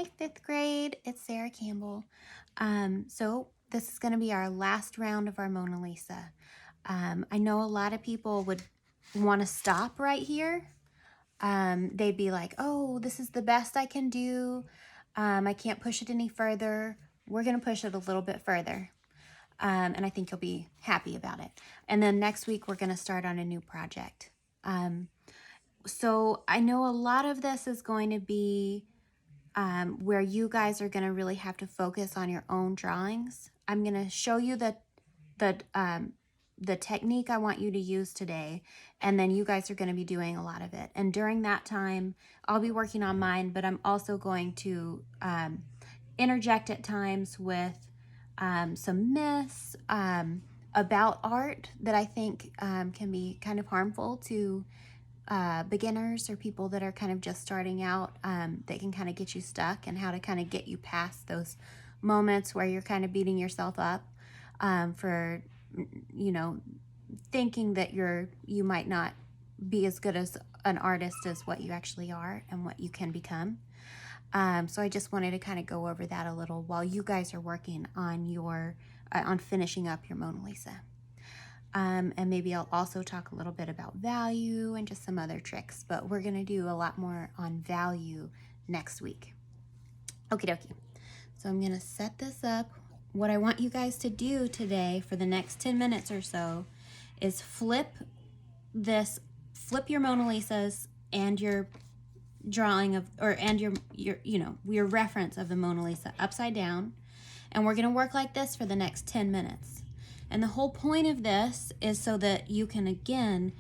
Hey, fifth grade, it's Sarah Campbell. So this is going to be our last round of our Mona Lisa. I know a lot of people would want to stop right here. They'd be like, oh, this is the best I can do. I can't push it any further. We're going to push it a little bit further. And I think you'll be happy about it. And then next week, we're going to start on a new project. So I know a lot of this is going to be where you guys are going to really have to focus on your own drawings. I'm going to show you the technique I want you to use today, and then you guys are going to be doing a lot of it. And during that time, I'll be working on mine, but I'm also going to interject at times with some myths about art that I think can be kind of harmful to beginners or people that are kind of just starting out, that can kind of get you stuck, and how to kind of get you past those moments where you're kind of beating yourself up for, you know, thinking that you might not be as good as an artist as what you actually are and what you can become. So I just wanted to kind of go over that a little while you guys are working on your on finishing up your Mona Lisa. And maybe I'll also talk a little bit about value and just some other tricks, but we're going to do a lot more on value next week. Okie dokie. So I'm going to set this up. What I want you guys to do today for the next 10 minutes or so is flip your Mona Lisas and your drawing of, and your reference of the Mona Lisa upside down. And we're going to work like this for the next 10 minutes. And the whole point of this is so that you can, again,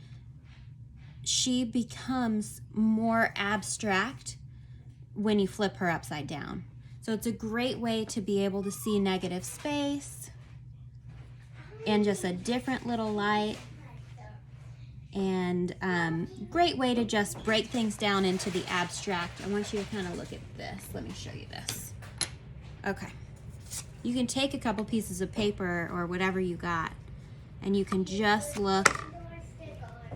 she becomes more abstract when you flip her upside down. So it's a great way to be able to see negative space and just a different little light. And great way to just break things down into the abstract. I want you to kind of look at this. Let me show you this. Okay. You can take a couple pieces of paper or whatever you got, and you can just look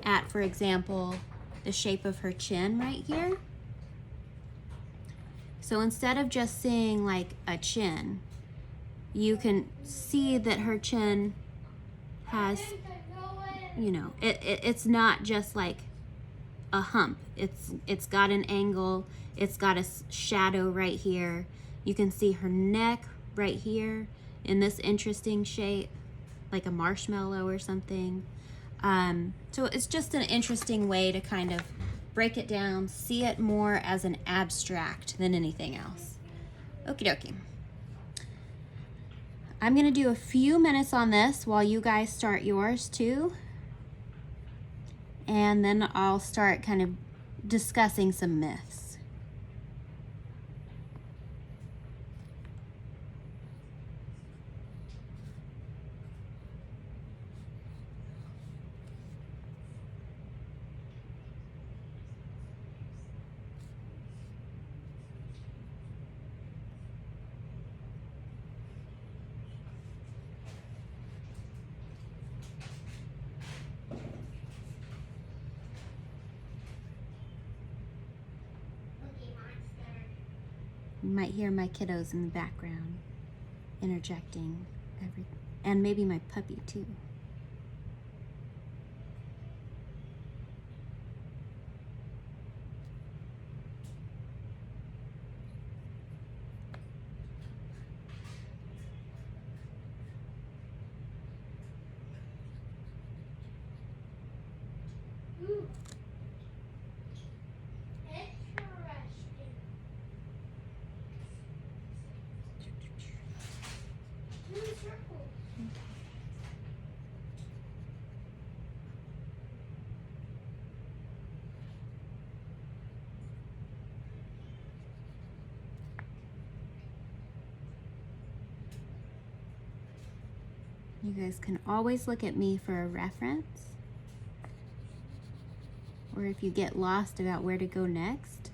at, for example, the shape of her chin right here. So instead of just seeing like a chin, you can see that her chin has, it's not just like a hump. It's got an angle. It's got a shadow right here. You can see her neck right here in this interesting shape, like a marshmallow or something. So it's just an interesting way to kind of break it down, see it more as an abstract than anything else. Okie dokie. I'm going to do a few minutes on this while you guys start yours too. And then I'll start kind of discussing some myths. You might hear my kiddos in the background interjecting everything, and maybe my puppy too. You guys can always look at me for a reference, or if you get lost about where to go next.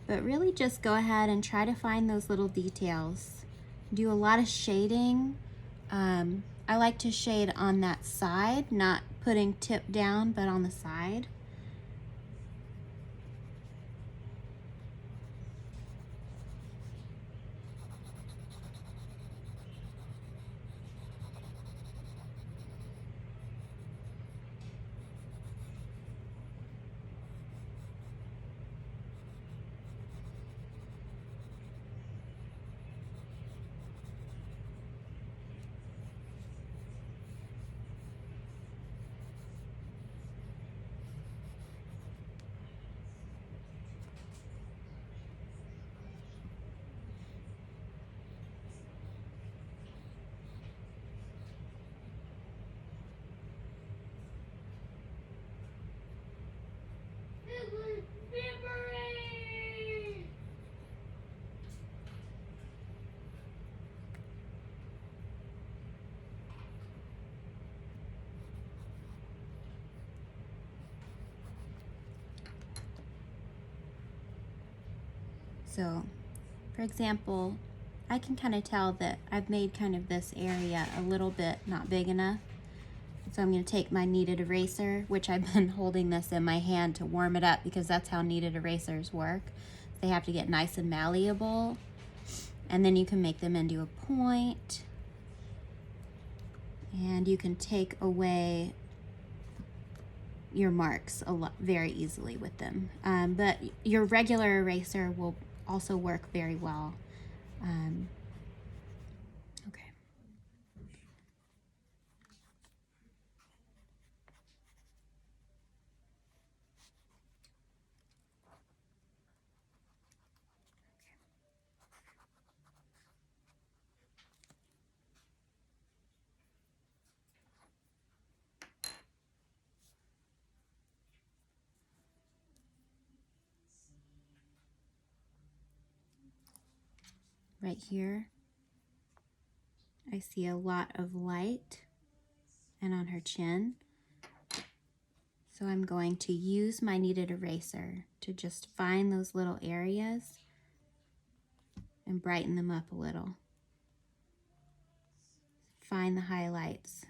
But really just go ahead and try to find those little details. Do a lot of shading. I like to shade on that side, not putting tip down, but on the side. So, for example, I can kind of tell that I've made kind of this area a little bit not big enough. So I'm going to take my kneaded eraser, which I've been holding this in my hand to warm it up because that's how kneaded erasers work. They have to get nice and malleable, and then you can make them into a point, and you can take away your marks a lot very easily with them. But your regular eraser will also work very well. Okay. Right here, I see a lot of light, and on her chin. So I'm going to use my kneaded eraser to just find those little areas and brighten them up a little. Find the highlights.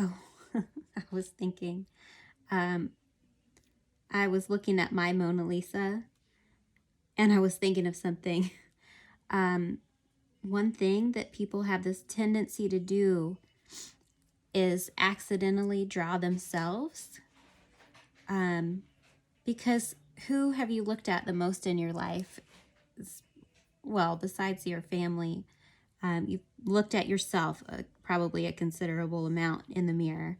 Oh, I was thinking, um, I was looking at my Mona Lisa and I was thinking of something. One thing that people have this tendency to do is accidentally draw themselves. Because who have you looked at the most in your life? Well, besides your family, you've looked at yourself probably a considerable amount in the mirror.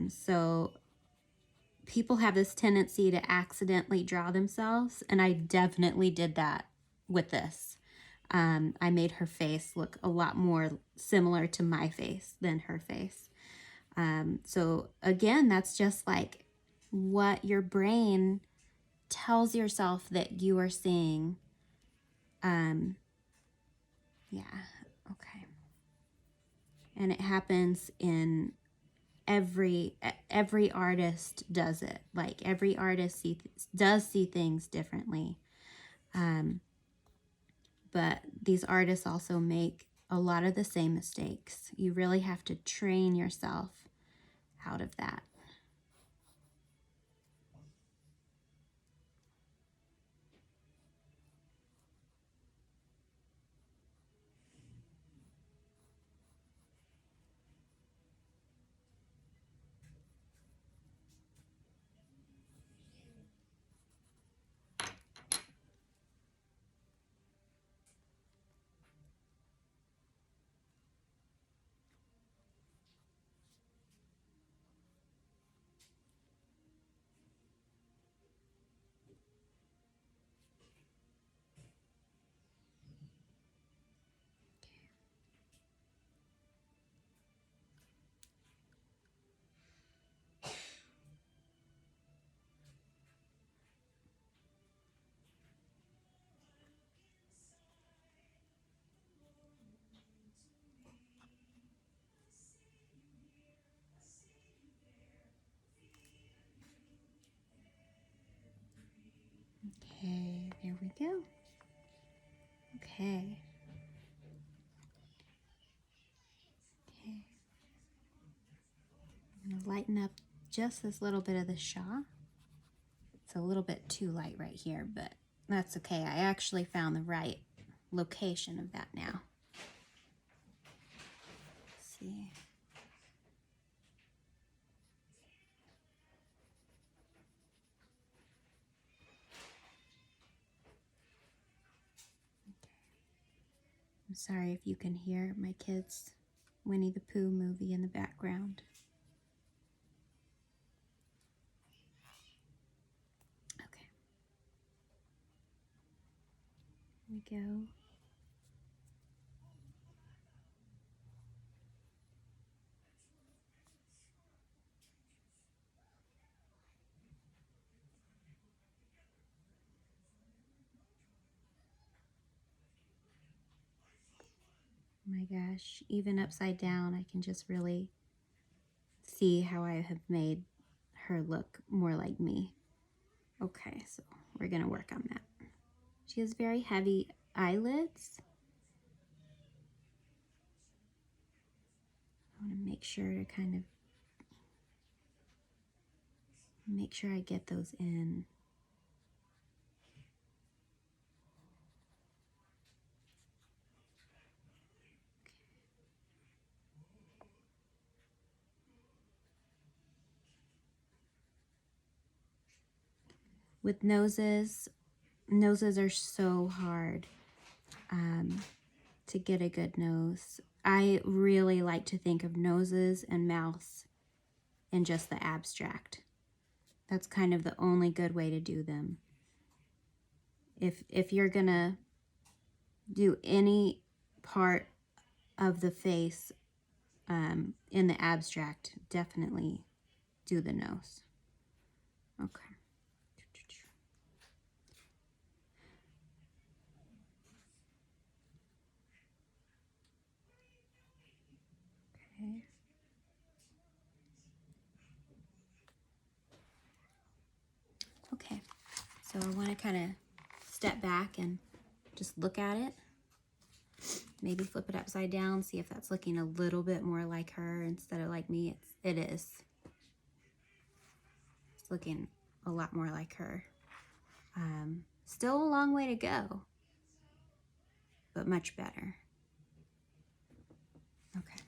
So people have this tendency to accidentally draw themselves, and I definitely did that with this. I made her face look a lot more similar to my face than her face. So again, that's just like what your brain tells yourself that you are seeing. Yeah, okay. And it happens in every artist does it. Like every artist does see things differently. But these artists also make a lot of the same mistakes. You really have to train yourself out of that. Okay, there we go. Okay. Okay. I'm going to lighten up just this little bit of the shaw. It's a little bit too light right here, but that's okay. I actually found the right location of that now. Let's see. I'm sorry if you can hear my kids' Winnie the Pooh movie in the background. Okay. we go. My gosh, even upside down, I can just really see how I have made her look more like me. Okay, so we're gonna work on that. She has very heavy eyelids. I want to make sure to kind of make sure I get those in. With noses are so hard to get a good nose. I really like to think of noses and mouths in just the abstract. That's kind of the only good way to do them. If you're gonna do any part of the face in the abstract, definitely do the nose. Okay. Okay. Okay, so I want to kind of step back and just look at it. Maybe flip it upside down, see if that's looking a little bit more like her instead of like me. It is. It's looking a lot more like her. Still a long way to go, but much better. Okay.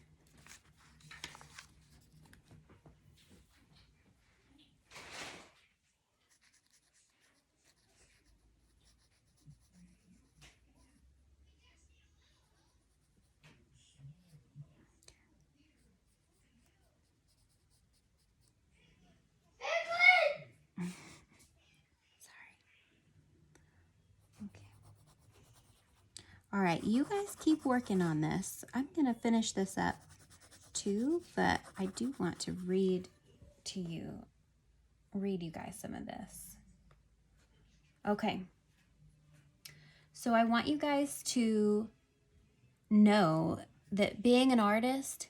All right, you guys keep working on this. I'm gonna finish this up too, but I do want to read you guys some of this. Okay, so I want you guys to know that being an artist,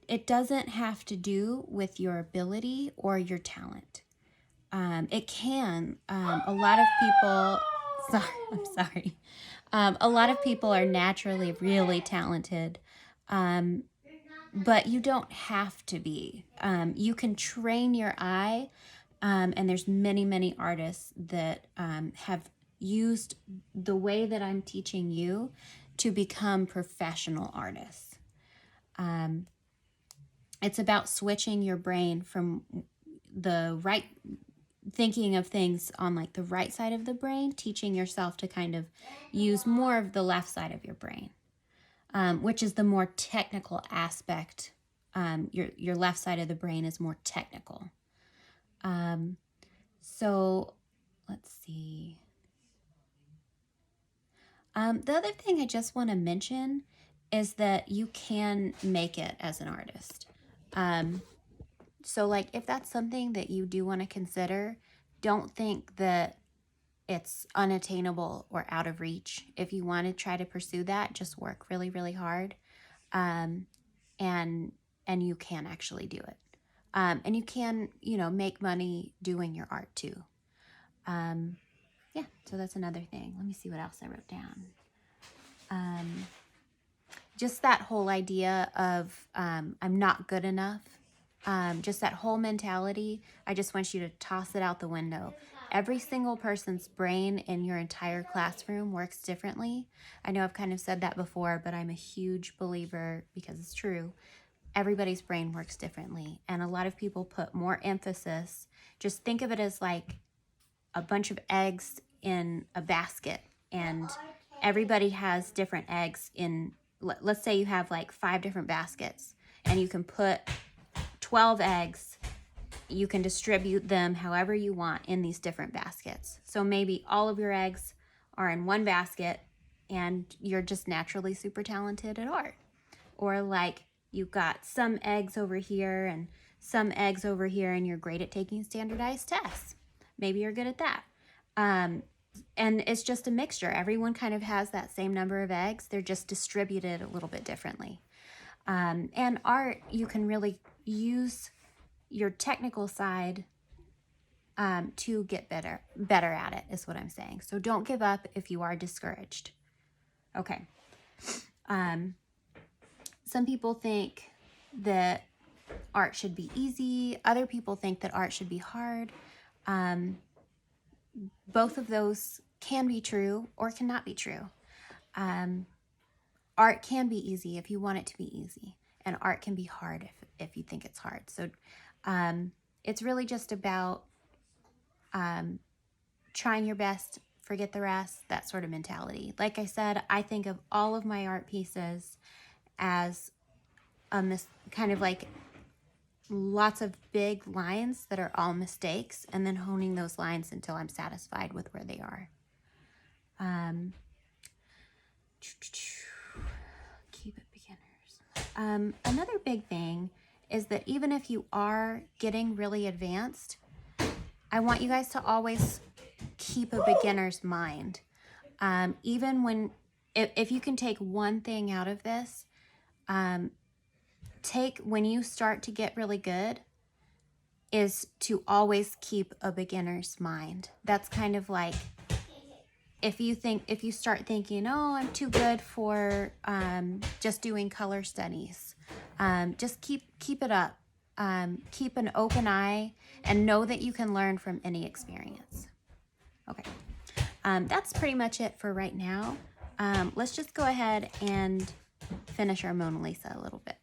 it doesn't have to do with your ability or your talent. It can. A lot of people, I'm sorry. A lot of people are naturally really talented, but you don't have to be. You can train your eye, and there's many artists that have used the way that I'm teaching you to become professional artists. It's about switching your brain from the right, thinking of things on like the right side of the brain, teaching yourself to kind of use more of the left side of your brain, which is the more technical aspect. Your left side of the brain is more technical. So let's see. The other thing I just want to mention is that you can make it as an artist. So like if that's something that you do want to consider, don't think that it's unattainable or out of reach. If you want to try to pursue that, just work really hard. And you can actually do it. And you can, make money doing your art too. Yeah, so that's another thing. Let me see what else I wrote down. Just that whole idea of I'm not good enough. Just that whole mentality, I just want you to toss it out the window. Every single person's brain in your entire classroom works differently. I know I've kind of said that before, but I'm a huge believer, because it's true, everybody's brain works differently. And a lot of people put more emphasis, just think of it as like a bunch of eggs in a basket, and everybody has different eggs in, let's say you have like 5 different baskets, and you can put 12 eggs you can distribute them however you want in these different baskets. So maybe all of your eggs are in one basket and you're just naturally super talented at art. Or like you've got some eggs over here and some eggs over here and you're great at taking standardized tests. Maybe you're good at that. And it's just a mixture. Everyone kind of has that same number of eggs. They're just distributed a little bit differently. And art, you can really use your technical side to get better at it, is what I'm saying. So don't give up if you are discouraged. Okay. Some people think that art should be easy. Other people think that art should be hard. Both of those can be true or cannot be true. Art can be easy if you want it to be easy, and art can be hard if you think it's hard. So it's really just about trying your best, forget the rest, that sort of mentality. Like I said, I think of all of my art pieces as kind of like lots of big lines that are all mistakes, and then honing those lines until I'm satisfied with where they are. Keep it beginners. Another big thing is that even if you are getting really advanced, I want you guys to always keep a beginner's mind. Even when, if you can take one thing out of this, when you start to get really good, is to always keep a beginner's mind. That's kind of like, if you start thinking, oh, I'm too good for just doing color studies, just keep it up. Keep an open eye and know that you can learn from any experience. Okay, that's pretty much it for right now. Let's just go ahead and finish our Mona Lisa a little bit.